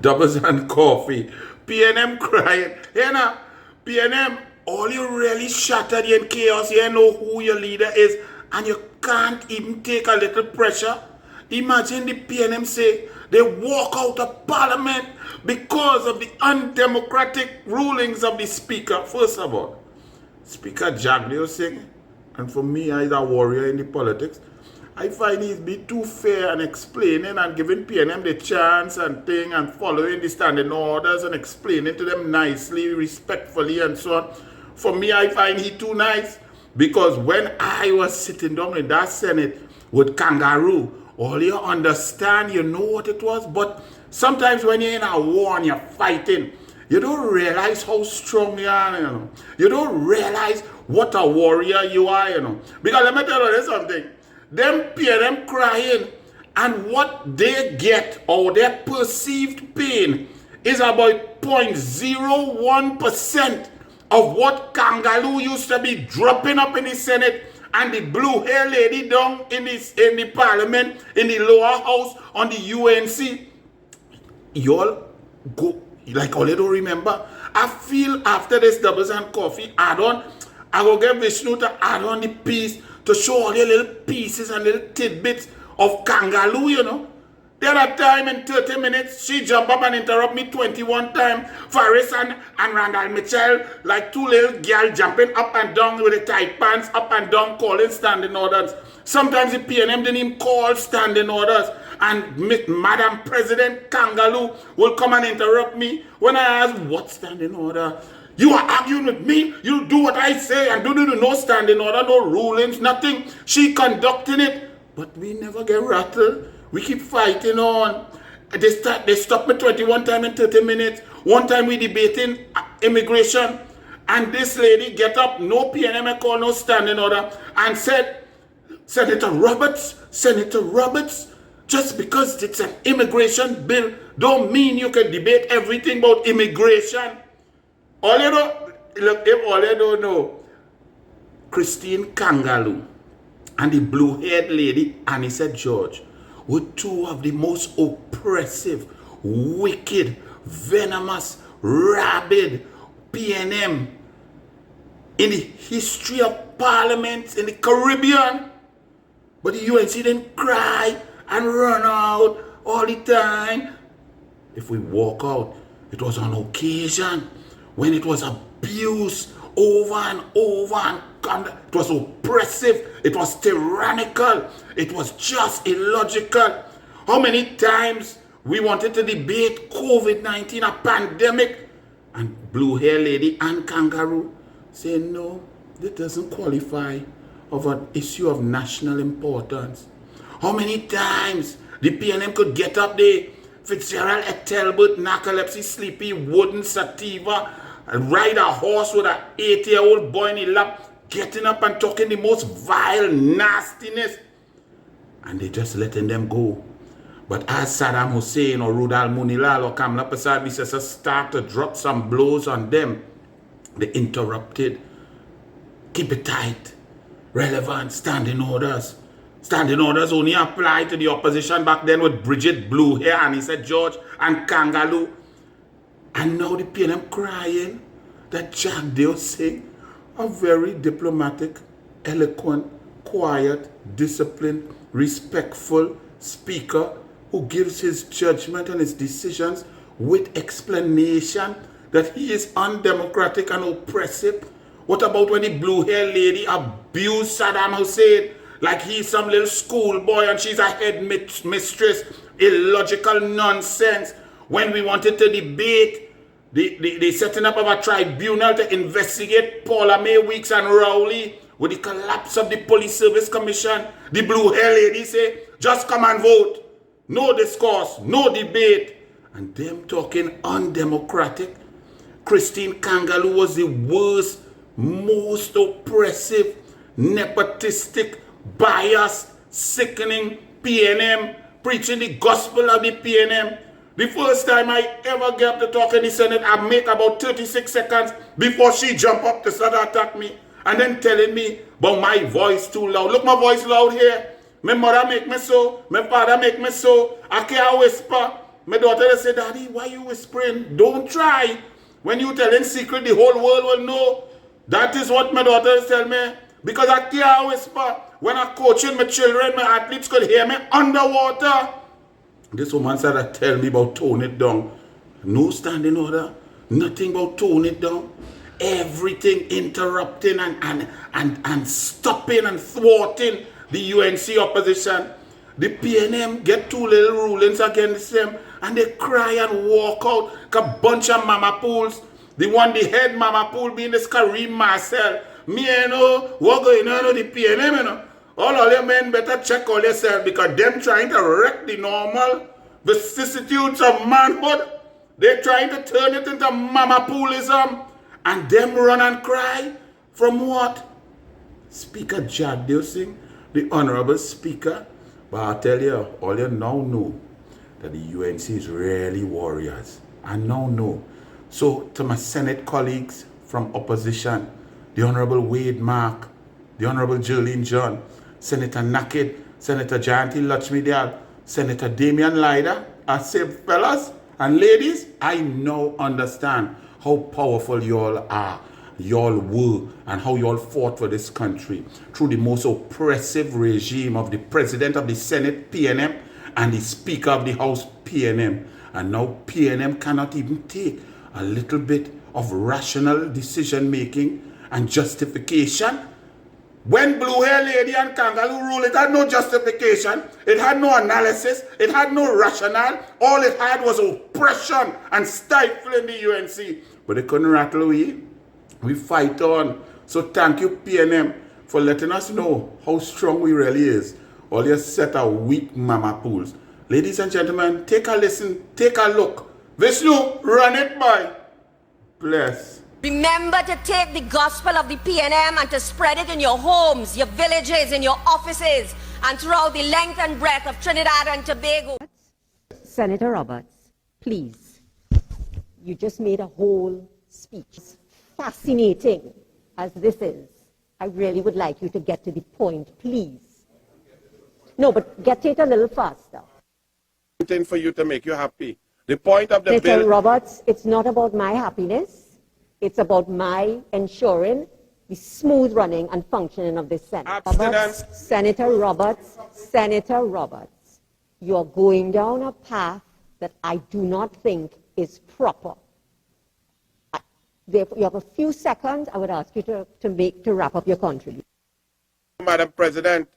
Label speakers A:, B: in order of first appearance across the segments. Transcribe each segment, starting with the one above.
A: Doubles and Coffee. PNM crying. You know, PNM, all you really shattered in chaos, you know who your leader is, and you can't even take a little pressure. Imagine the PNM say they walk out of parliament because of the undemocratic rulings of the speaker. First of all, Speaker Jagdeo Singh, and for me, he's a warrior in the politics. I find he's been too fair and explaining and giving PNM the chance and thing and following the standing orders and explaining to them nicely, respectfully and so on. For me, I find he too nice, because when I was sitting down in that Senate with Kangaroo, all you understand, you know what it was, but sometimes when you're in a war and you're fighting, you don't realize how strong you are, you know. You don't realize what a warrior you are, you know. Because let me tell you something. Them PNM crying, and what they get or their perceived pain is about 0.01% of what Kangaroo used to be dropping up in the Senate and the blue hair lady down in the parliament, in the lower house, on the UNC. Y'all go, like all you don't remember. I feel after this Doubles and Coffee add-on, I will get Vishnu to add on the piece to show all the little pieces and little tidbits of Kangaroo, you know. The other time in 30 minutes, she jump up and interrupt me 21 times. Faris and Randall Mitchell, like two little girls jumping up and down with the tight pants, up and down, calling standing orders. Sometimes the PNM didn't even call standing orders. And Madam President Kangaroo will come and interrupt me when I ask, what standing order? You are arguing with me? You do what I say and do no standing order, no rulings, nothing. She conducting it. But we never get rattled. We keep fighting on. They stopped me 21 times in 30 minutes. One time we debating immigration. And this lady get up, no PNM call, no standing order, and said, Senator Roberts, just because it's an immigration bill, don't mean you can debate everything about immigration. All you don't know, Christine Kangaroo and the blue-haired lady, Anissa George, were two of the most oppressive, wicked, venomous, rabid PNM in the history of parliaments in the Caribbean. But the UNC didn't cry and run out all the time. If we walk out, it was on occasion when it was abused over and over, and it was oppressive, it was tyrannical, it was just illogical. How many times we wanted to debate COVID-19, a pandemic, and blue hair lady and Kangaroo say no, this doesn't qualify of an issue of national importance. How many times the PNM could get up there, Fitzgerald at Talbot, narcolepsy, sleepy, wooden sativa, and ride a horse with an 8-year-old boy in the lap, getting up and talking the most vile nastiness, and they just letting them go. But as Saddam Hussein or Rudal Munilal or Kamla Prasad Visesa start to drop some blows on them, they interrupted. Keep it tight. Relevant standing orders. Standing orders only apply to the opposition back then with Bridget Blue Hair, Anissa George, and Kangaroo. And now the PNM crying that Jagdeo Singh, a very diplomatic, eloquent, quiet, disciplined, respectful speaker who gives his judgment and his decisions with explanation, that he is undemocratic and oppressive. What about when the blue hair lady abused Saddam Hussein like he's some little schoolboy and she's a head mistress? Illogical nonsense. When we wanted to debate the setting up of a tribunal to investigate Paula May Weeks and Rowley with the collapse of the Police Service Commission, the blue hair lady say, just come and vote. No discourse, no debate. And them talking undemocratic. Christine Kangaroo was the worst, most oppressive, nepotistic, biased, sickening PNM, preaching the gospel of the PNM. The first time I ever get up to talk in the Senate, I make about 36 seconds before she jump up to start attack me. And then telling me about my voice too loud. Look, my voice loud here. My mother make me so. My father make me so. I can't whisper. My daughter they say, Daddy, why you whispering? Don't try. When you tell in secret, the whole world will know. That is what my daughters tell me. Because I can't whisper. When I'm coaching my children, my athletes could hear me underwater. This woman said that tell me about tone it down. No standing order. Nothing about tone it down. Everything interrupting and stopping and thwarting the UNC opposition. The PNM get 2 little rulings against them and they cry and walk out. A bunch of mama pools. The head mama pool being this Kareem Marcel. Me, you know, what going on with the PNM, you know. All your men better check all yourself because them trying to wreck the normal vicissitudes of manhood. They're trying to turn it into mama poolism. And them run and cry from what? Speaker Jagdeo Singh, the Honorable Speaker. But I tell you, all you now know that the UNC is really warriors. I now know. So to my Senate colleagues from opposition, the Honorable Wade Mark, the Honorable Jolene John, Senator Naked, Senator Jayanti Lakshmidiyal, Senator Damian Lyda, I say fellas and ladies, I now understand how powerful y'all are, y'all were, and how y'all fought for this country through the most oppressive regime of the President of the Senate, PNM, and the Speaker of the House, PNM. And now PNM cannot even take a little bit of rational decision-making and justification. When Blue Hair Lady and Kangaroo rule, it had no justification, it had no analysis, it had no rationale. All it had was oppression and stifling the UNC. But they couldn't rattle we fight on. So thank you, PNM, for letting us know how strong we really is. All your set of weak mama pools. Ladies and gentlemen, take a listen, take a look. Vishnu, run it by. Bless.
B: Remember to take the gospel of the PNM and to spread it in your homes, your villages, in your offices, and throughout the length and breadth of Trinidad and Tobago.
C: Senator Roberts, please. You just made a whole speech. Fascinating as this is, I really would like you to get to the point, please. No, but get it a little faster.
A: Something for you to make you happy. The point of the
C: Senator
A: bill...
C: Roberts, it's not about my happiness. It's about my ensuring the smooth running and functioning of this Senate. Senator Roberts, you're going down a path that I do not think is proper. Therefore, you have a few seconds. I would ask you to wrap up your contribution.
A: Madam President,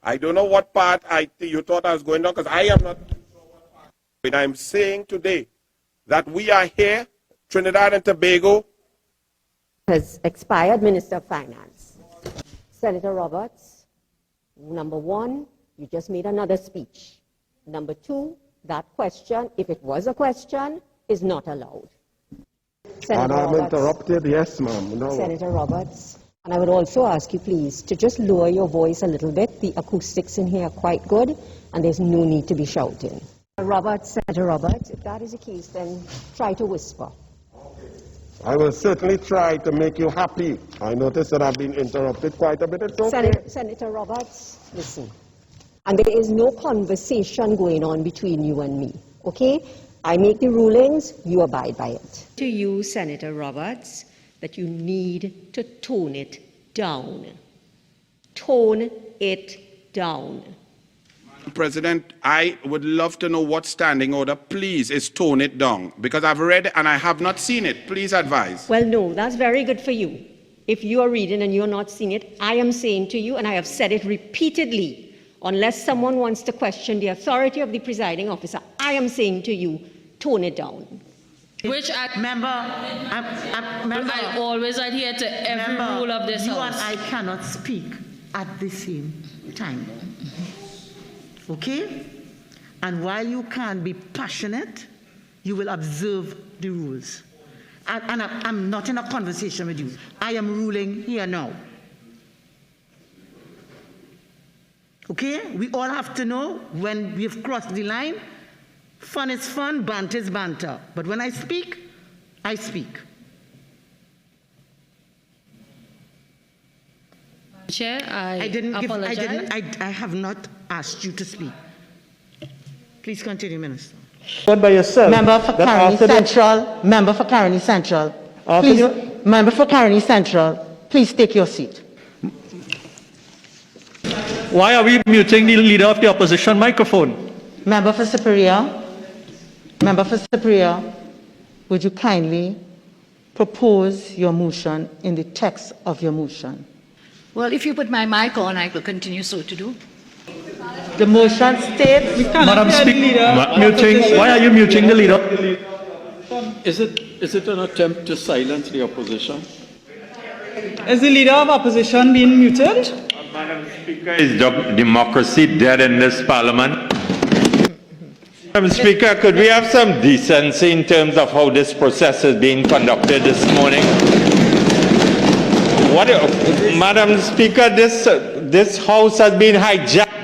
A: I don't know what part you thought I was going on because I am not sure what part. But I'm saying today that we are here, Trinidad and Tobago.
C: Has expired, Minister of Finance. Senator Roberts, number one, you just made another speech. Number two, that question, if it was a question, is not allowed.
D: And I'm interrupted, yes, ma'am. No.
C: Senator Roberts, and I would also ask you, please, to just lower your voice a little bit. The acoustics in here are quite good, and there's no need to be shouting. Senator Roberts, if that is the case, then try to whisper.
D: I will certainly try to make you happy. I notice that I've been interrupted quite a bit. It's okay.
C: Senator Roberts, listen. And there is no conversation going on between you and me, okay? I make the rulings, you abide by it. To you, Senator Roberts, that you need to tone it down. Tone it down.
A: Madam President, I would love to know what standing order, please, is tone it down. Because I've read it and I have not seen it. Please advise.
C: Well, no, that's very good for you. If you are reading and you're not seeing it, I am saying to you, and I have said it repeatedly, unless someone wants to question the authority of the presiding officer, I am saying to you, tone it down.
E: Which member, I always adhere to every rule of this
F: you
E: house.
F: And I cannot speak at the same time. Okay? And while you can be passionate, you will observe the rules. And I'm not in a conversation with you. I am ruling here now. Okay? We all have to know when we've crossed the line, fun is fun, banter is banter. But when I speak, I speak.
E: Chair, I apologize.
F: I have not asked you to speak. Please continue, Minister.
G: By yourself.
F: Member for
G: that
F: Caroni
G: after the-
F: Central, member for Caroni Central.
G: After
F: Please,
G: you-
F: member for Caroni Central, please take your seat.
H: Why are we muting the leader of the opposition microphone?
F: Member for Superior, would you kindly propose your motion in the text of your motion?
I: Well, if you put my mic on, I will continue so to do.
F: The motion states,
H: Madam Speaker, why are you muting the leader?
J: Is it an attempt to silence the opposition?
G: Is the leader of opposition being muted?
K: Madam Speaker, is democracy dead in this parliament? Madam Speaker, could we have some decency in terms of how this process is being conducted this morning? Madam Speaker, this House has been hijacked.